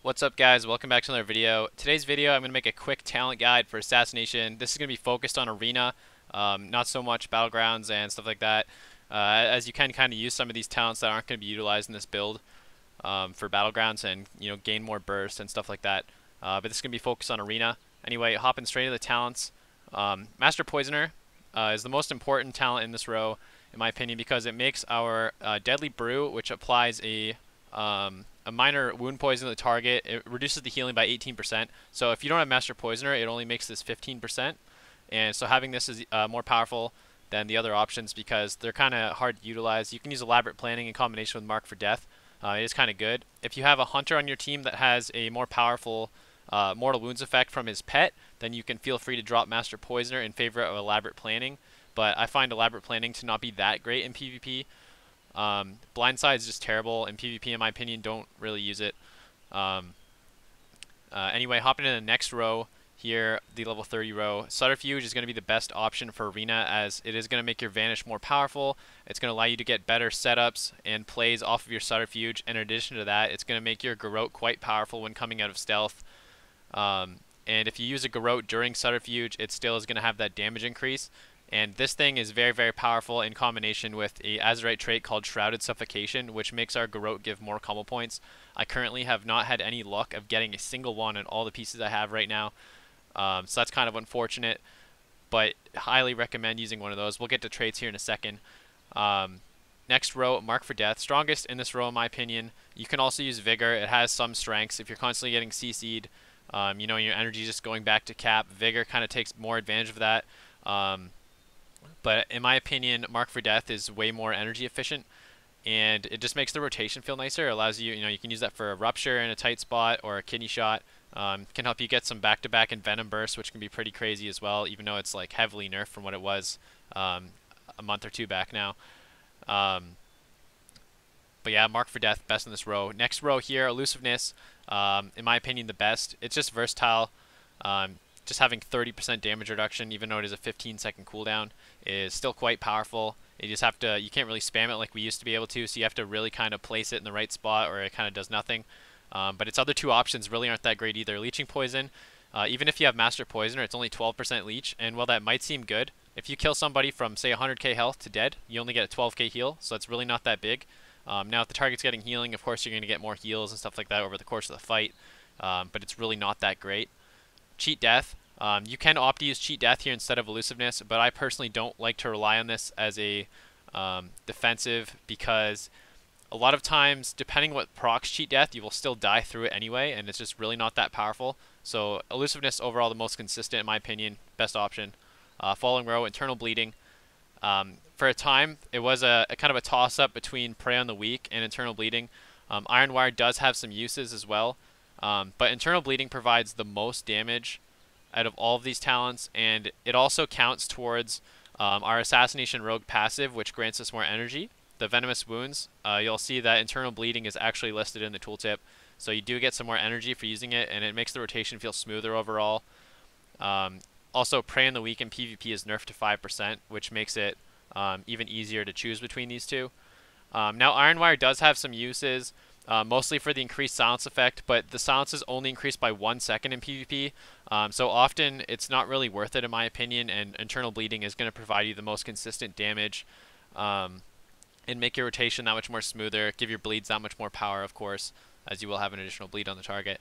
What's up, guys? Welcome back to another video. Today's video I'm going to make a quick talent guide for Assassination. This is going to be focused on Arena, not so much Battlegrounds and stuff like that, as you can kind of use some of these talents that aren't going to be utilized in this build for Battlegrounds and gain more burst and stuff like that. But this is going to be focused on Arena. Anyway, hopping straight into the talents. Master Poisoner is the most important talent in this row, in my opinion, because it makes our Deadly Brew, which applies a minor wound poison to the target. It reduces the healing by 18%. So if you don't have Master Poisoner, it only makes this 15%. And so having this is more powerful than the other options because they're kind of hard to utilize. You can use Elaborate Planning in combination with Mark for Death. It is kind of good. If you have a Hunter on your team that has a more powerful Mortal Wounds effect from his pet, then you can feel free to drop Master Poisoner in favor of Elaborate Planning. But I find Elaborate Planning to not be that great in PvP. Blindside is just terrible in PvP in my opinion. Don't really use it. Anyway, hopping into the next row here, the level 30 row. Subterfuge is going to be the best option for Arena as it is going to make your Vanish more powerful. It's going to allow you to get better setups and plays off of your Subterfuge. And in addition to that, it's going to make your Garrote quite powerful when coming out of stealth. And if you use a Garrote during Subterfuge, it still is going to have that damage increase. And this thing is very, very powerful in combination with a Azerite trait called Shrouded Suffocation, which makes our Garrote give more combo points. I currently have not had any luck of getting a single one in all the pieces I have right now. So that's kind of unfortunate, but highly recommend using one of those. We'll get to traits here in a second. Next row, Mark for Death. Strongest in this row, in my opinion. You can also use Vigor. It has some strengths. If you're constantly getting CC'd, your energy just going back to cap, Vigor kind of takes more advantage of that. But in my opinion, Mark for Death is way more energy efficient, and it just makes the rotation feel nicer. It allows you, you can use that for a Rupture in a tight spot or a Kidney Shot. Can help you get some back-to-back and Venom Burst, which can be pretty crazy as well, even though it's like heavily nerfed from what it was a month or two back now. But yeah, Mark for Death, best in this row. Next row here, Elusiveness, in my opinion, the best. It's just versatile. Just having 30% damage reduction, even though it is a 15-second cooldown, is still quite powerful. You just have to, you can't really spam it like we used to be able to, so you have to really kind of place it in the right spot or it kind of does nothing. But its other two options really aren't that great either. Leeching Poison, even if you have Master Poisoner, it's only 12% leech, and while that might seem good, if you kill somebody from, say, 100k health to dead, you only get a 12k heal, so it's really not that big. Now, if the target's getting healing, of course you're going to get more heals and stuff like that over the course of the fight, but it's really not that great. Cheat Death. You can opt to use Cheat Death here instead of Elusiveness, but I personally don't like to rely on this as a defensive because a lot of times, depending what procs Cheat Death, you will still die through it anyway, and it's just really not that powerful. So Elusiveness overall the most consistent in my opinion, best option. Following row, Internal Bleeding. For a time, it was a kind of a toss-up between Prey on the Weak and Internal Bleeding. Iron Wire does have some uses as well, but Internal Bleeding provides the most damage out of all of these talents, and it also counts towards our Assassination Rogue passive, which grants us more energy. The Venomous Wounds, you'll see that Internal Bleeding is actually listed in the tooltip, so you do get some more energy for using it, and it makes the rotation feel smoother overall. Also, Prey on the Weak in PvP is nerfed to 5%, which makes it even easier to choose between these two. Now, Iron Wire does have some uses, mostly for the increased silence effect, but the silence is only increased by 1 second in PvP, so often it's not really worth it in my opinion, and Internal Bleeding is going to provide you the most consistent damage and make your rotation that much more smoother, give your bleeds that much more power, of course, as you will have an additional bleed on the target.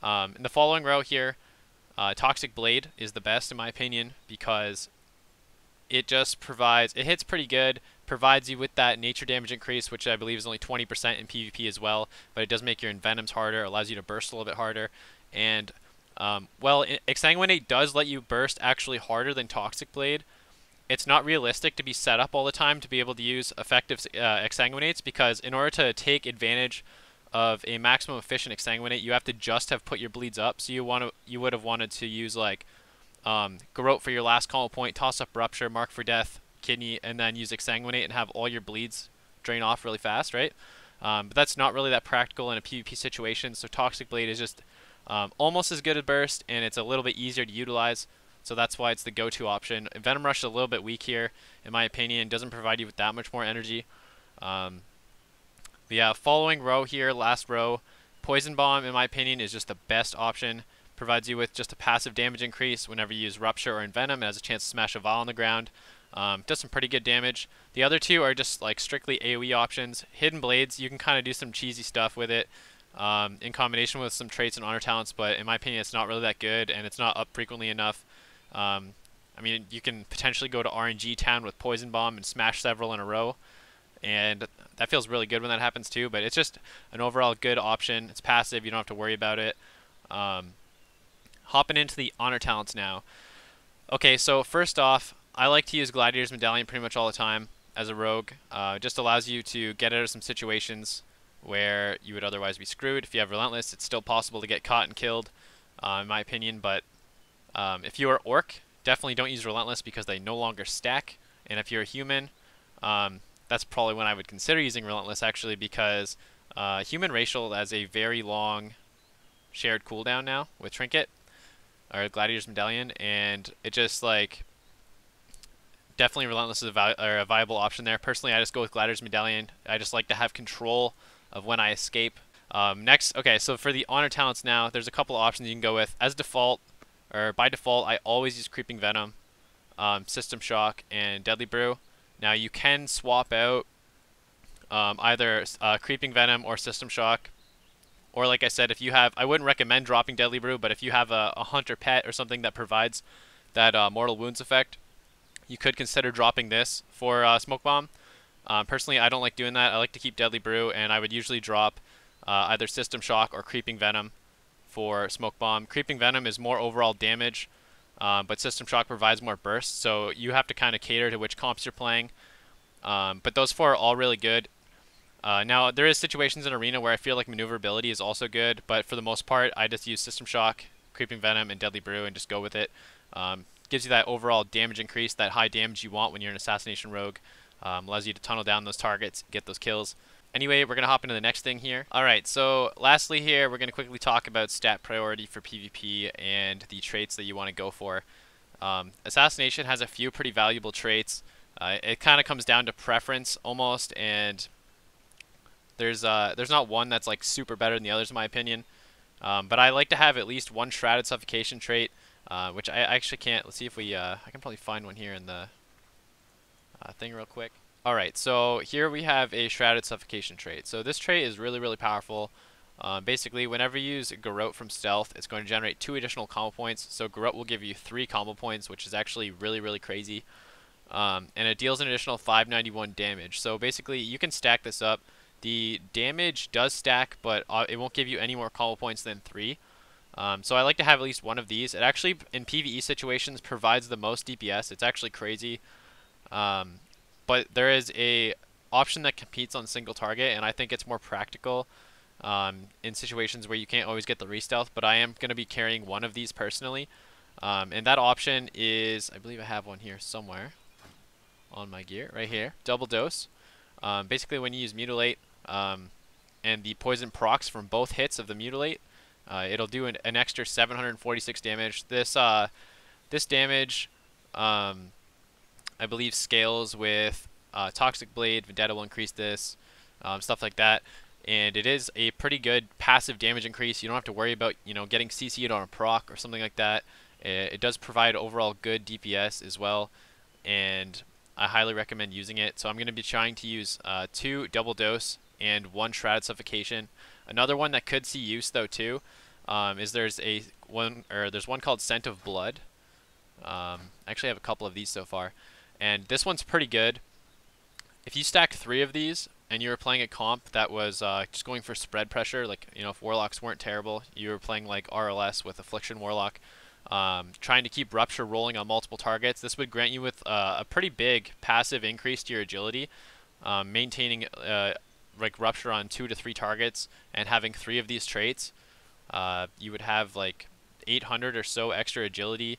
In the following row here, Toxic Blade is the best in my opinion because it just provides, it hits pretty good, provides you with that nature damage increase, which I believe is only 20% in PvP as well, but it does make your envenoms harder, allows you to burst a little bit harder, and well, Exsanguinate does let you burst actually harder than Toxic Blade. It's not realistic to be set up all the time to be able to use effective Exsanguinates, because in order to take advantage of a maximum efficient Exsanguinate, you have to just have put your bleeds up, so you would have wanted to use like Garrote for your last combo point, toss up Rupture, Mark for Death, Kidney, and then use Exsanguinate and have all your bleeds drain off really fast, right? But that's not really that practical in a PvP situation, so Toxic Blade is just almost as good as Burst, and it's a little bit easier to utilize, so that's why it's the go-to option. Venom Rush is a little bit weak here, in my opinion, doesn't provide you with that much more energy. But yeah, following row here, last row, Poison Bomb, in my opinion, is just the best option. Provides you with just a passive damage increase whenever you use Rupture or Envenom. It has a chance to smash a Vial on the ground. Does some pretty good damage. The other two are just like strictly AoE options. Hidden Blades, you can kind of do some cheesy stuff with it in combination with some traits and honor talents, but in my opinion it's not really that good and it's not up frequently enough. I mean, you can potentially go to RNG Town with Poison Bomb and smash several in a row, and that feels really good when that happens too, but it's just an overall good option. It's passive, you don't have to worry about it. Hopping into the honor talents now. Okay, so first off, I like to use Gladiator's Medallion pretty much all the time as a rogue. It just allows you to get out of some situations where you would otherwise be screwed. If you have Relentless, it's still possible to get caught and killed, in my opinion, but if you are Orc, definitely don't use Relentless because they no longer stack, and if you're a human, that's probably when I would consider using Relentless actually, because human racial has a very long shared cooldown now with Trinket, or Gladiator's Medallion, and it just like definitely Relentless is a viable option there. Personally, I just go with Gladiator's Medallion. I just like to have control of when I escape. Next, okay, so for the honor talents now, there's a couple of options you can go with. As default, or by default, I always use Creeping Venom, System Shock, and Deadly Brew. Now you can swap out either Creeping Venom or System Shock, or like I said, if you have, I wouldn't recommend dropping Deadly Brew, but if you have a Hunter pet or something that provides that Mortal Wounds effect, you could consider dropping this for Smoke Bomb. Personally, I don't like doing that. I like to keep Deadly Brew, and I would usually drop either System Shock or Creeping Venom for Smoke Bomb. Creeping Venom is more overall damage, but System Shock provides more burst, so you have to kind of cater to which comps you're playing. But those four are all really good. Now, there is situations in Arena where I feel like maneuverability is also good, but for the most part, I just use System Shock, Creeping Venom, and Deadly Brew and just go with it. Gives you that overall damage increase, that high damage you want when you're an Assassination Rogue. Allows you to tunnel down those targets, get those kills. Anyway, we're going to hop into the next thing here. Alright, so lastly here, we're going to quickly talk about stat priority for PvP and the traits that you want to go for. Assassination has a few pretty valuable traits. It kind of comes down to preference almost, and there's not one that's like super better than the others in my opinion. But I like to have at least one Shrouded Suffocation trait, which I actually can't. Let's see if we, I can probably find one here in the thing real quick. Alright, so here we have a Shrouded Suffocation trait. So this trait is really, really powerful. Basically, whenever you use Garrote from Stealth, it's going to generate 2 additional combo points. So Garrote will give you 3 combo points, which is actually really, really crazy. And it deals an additional 591 damage. So basically, you can stack this up. The damage does stack, but it won't give you any more combo points than 3. So I like to have at least one of these. It actually, in PvE situations, provides the most DPS. It's actually crazy. But there is a option that competes on single target, and I think it's more practical in situations where you can't always get the re-stealth, but I am going to be carrying one of these personally. And that option is, I believe I have one here somewhere on my gear, right here, Double Dose. Basically, when you use Mutilate and the poison procs from both hits of the Mutilate, it'll do an extra 746 damage. This damage, I believe, scales with Toxic Blade. Vendetta will increase this, stuff like that. And it is a pretty good passive damage increase. You don't have to worry about, you know, getting CC'd on a proc or something like that. It does provide overall good DPS as well, and I highly recommend using it. So I'm going to be trying to use 2 Double Dose and 1 Shrouded Suffocation. Another one that could see use though too is there's one called Scent of Blood. I actually have a couple of these so far, and this one's pretty good. If you stack 3 of these and you were playing a comp that was just going for spread pressure, like, you know, if Warlocks weren't terrible, you were playing like RLS with Affliction Warlock, trying to keep Rupture rolling on multiple targets, this would grant you with a pretty big passive increase to your agility, maintaining like Rupture on 2 to 3 targets and having 3 of these traits. You would have like 800 or so extra agility,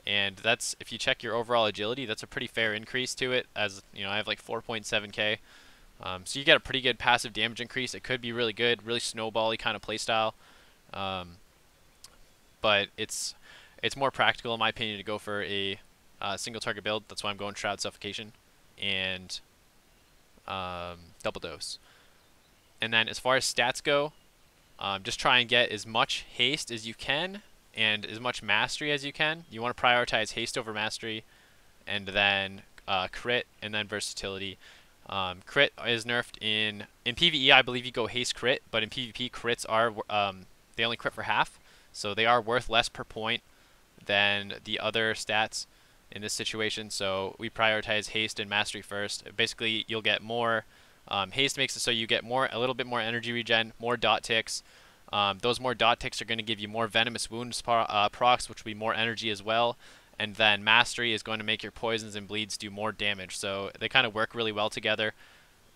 and that's, if you check your overall agility, that's a pretty fair increase to it, as you know, I have like 4.7k. So you get a pretty good passive damage increase. It could be really good, really snowbally kind of playstyle, but it's more practical in my opinion to go for a single target build. That's why I'm going Shroud Suffocation and Double Dose. And then as far as stats go, just try and get as much haste as you can and as much mastery as you can. You want to prioritize haste over mastery, and then crit, and then versatility. Crit is nerfed in PvE. I believe you go haste crit, but in PvP crits are they only crit for half, so they are worth less per point than the other stats in this situation. So we prioritize haste and mastery first. Basically, you'll get more. Haste makes it so you get a little bit more energy regen, more dot ticks. Those more dot ticks are going to give you more venomous wounds procs, which will be more energy as well. And then mastery is going to make your poisons and bleeds do more damage. So they kind of work really well together.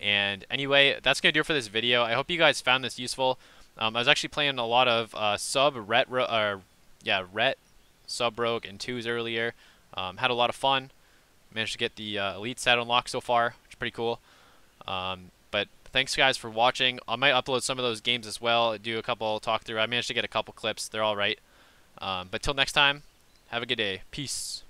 And anyway, that's going to do it for this video. I hope you guys found this useful. I was actually playing a lot of ret, sub rogue, and 2s earlier. Had a lot of fun. Managed to get the elite set unlocked so far, which is pretty cool. But thanks guys for watching. I might upload some of those games as well, do a couple talk through. I managed to get a couple clips. They're all right. But till next time, have a good day. Peace.